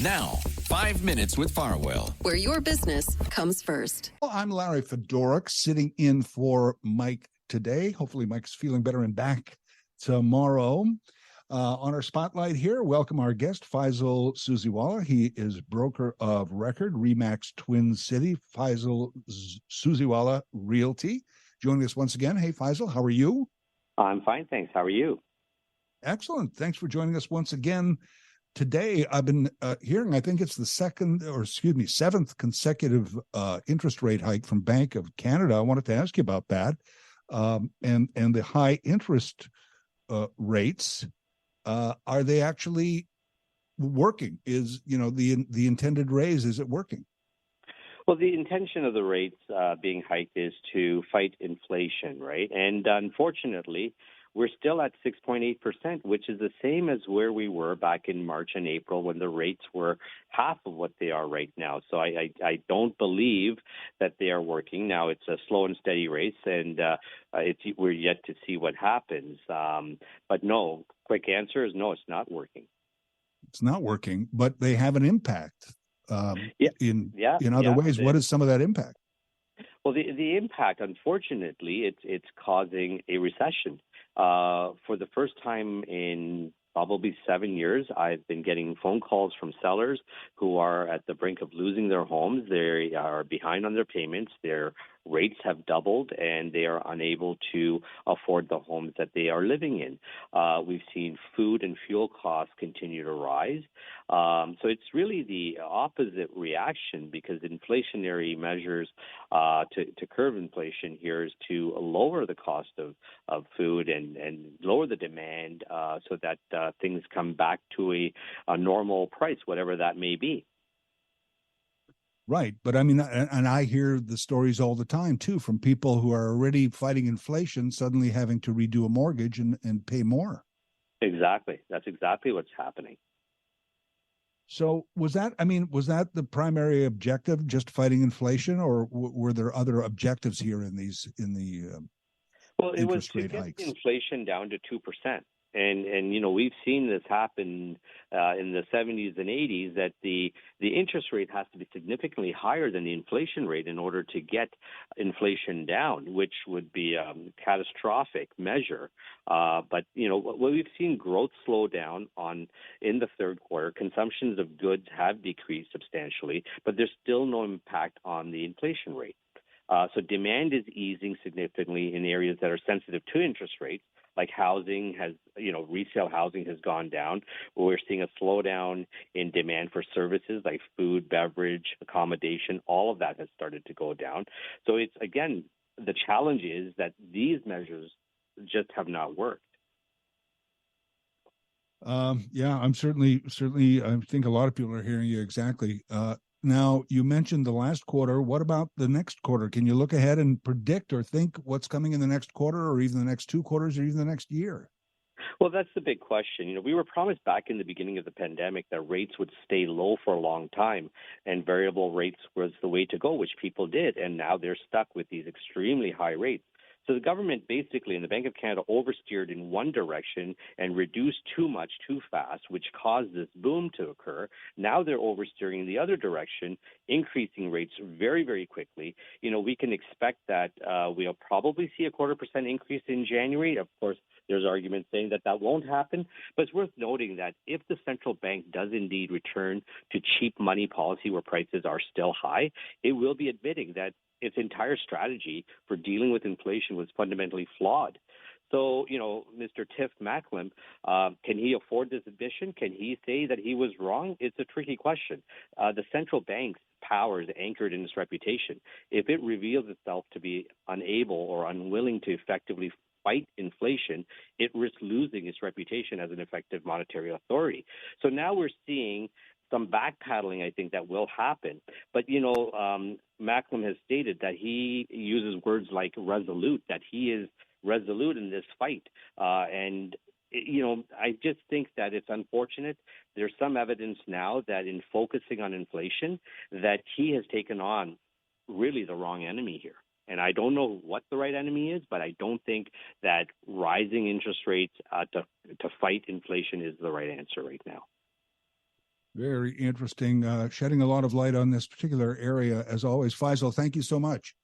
Now, 5 minutes with Farwell, where your business comes first. Well, I'm Larry Fedoruk, sitting in for Mike today. Hopefully Mike's feeling better and back tomorrow. On our spotlight here, welcome our guest, Faisal Susiwala. He is broker of record, Remax Twin City, Faisal Susiwala Realty. Joining us once again. Hey, Faisal, how are you? I'm fine, thanks. How are you? Excellent. Thanks for joining us once again. Today, I've been hearing, I think it's the seventh consecutive interest rate hike from Bank of Canada. I wanted to ask you about that. And the high interest rates, are they actually working? Is, the intended raise, is it working? Well, the intention of the rates being hiked is to fight inflation, right? And unfortunately, we're still at 6.8%, which is the same as where we were back in March and April when the rates were half of what they are right now. So I don't believe that they are working. Now, it's a slow and steady race, and we're yet to see what happens. But no, quick answer is no, it's not working. It's not working, but they have an impact in other ways. What is some of that impact? Well, the impact, unfortunately, it's causing a recession. For the first time in probably 7 years, I've been getting phone calls from sellers who are at the brink of losing their homes. They are behind on their payments. Their rates have doubled, and they are unable to afford the homes that they are living in. We've seen food and fuel costs continue to rise. So it's really the opposite reaction, because inflationary measures to curb inflation here is to lower the cost of food and lower the demand so that things come back to a normal price, whatever that may be. Right. But I mean, and I hear the stories all the time, too, from people who are already fighting inflation, suddenly having to redo a mortgage and pay more. Exactly. That's exactly what's happening. So was that the primary objective, just fighting inflation, or were there other objectives here in the well, it was to get inflation down to 2%. And we've seen this happen in the 70s and 80s, that the interest rate has to be significantly higher than the inflation rate in order to get inflation down, which would be a catastrophic measure. But we've seen growth slow down in the third quarter. Consumptions of goods have decreased substantially, but there's still no impact on the inflation rate. So demand is easing significantly in areas that are sensitive to interest rates. Like housing resale housing has gone down. We're seeing a slowdown in demand for services like food, beverage, accommodation. All of that has started to go down. So it's, again, the challenge is that these measures just have not worked. I'm certainly. I think a lot of people are hearing you exactly. Now, you mentioned the last quarter. What about the next quarter? Can you look ahead and predict or think what's coming in the next quarter, or even the next 2 quarters, or even the next year? Well, that's the big question. We were promised back in the beginning of the pandemic that rates would stay low for a long time, and variable rates was the way to go, which people did. And now they're stuck with these extremely high rates. So the government basically, and the Bank of Canada, oversteered in one direction and reduced too much too fast, which caused this boom to occur. Now they're oversteering in the other direction, increasing rates very, very quickly. We can expect that we'll probably see a 0.25% increase in January. Of course, there's arguments saying that won't happen, but it's worth noting that if the central bank does indeed return to cheap money policy where prices are still high, it will be admitting that its entire strategy for dealing with inflation was fundamentally flawed. So, Mr. Tiff Macklem, can he afford this admission? Can he say that he was wrong? It's a tricky question. The central bank's power is anchored in its reputation. If it reveals itself to be unable or unwilling to effectively fight inflation, it risks losing its reputation as an effective monetary authority. So now we're seeing some backpedaling, I think, that will happen. But, Macklem has stated that he uses words like resolute, that he is resolute in this fight. And I just think that it's unfortunate. There's some evidence now that in focusing on inflation, that he has taken on really the wrong enemy here. And I don't know what the right enemy is, but I don't think that rising interest rates to fight inflation is the right answer right now. Very interesting. Shedding a lot of light on this particular area, as always. Faisal, thank you so much.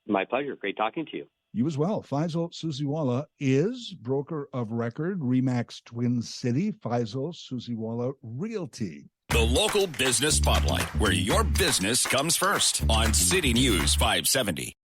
My pleasure. Great talking to you. You as well. Faisal Susiwala is broker of record, Remax Twin City, Faisal Susiwala Realty. The local business spotlight, where your business comes first on City News 570.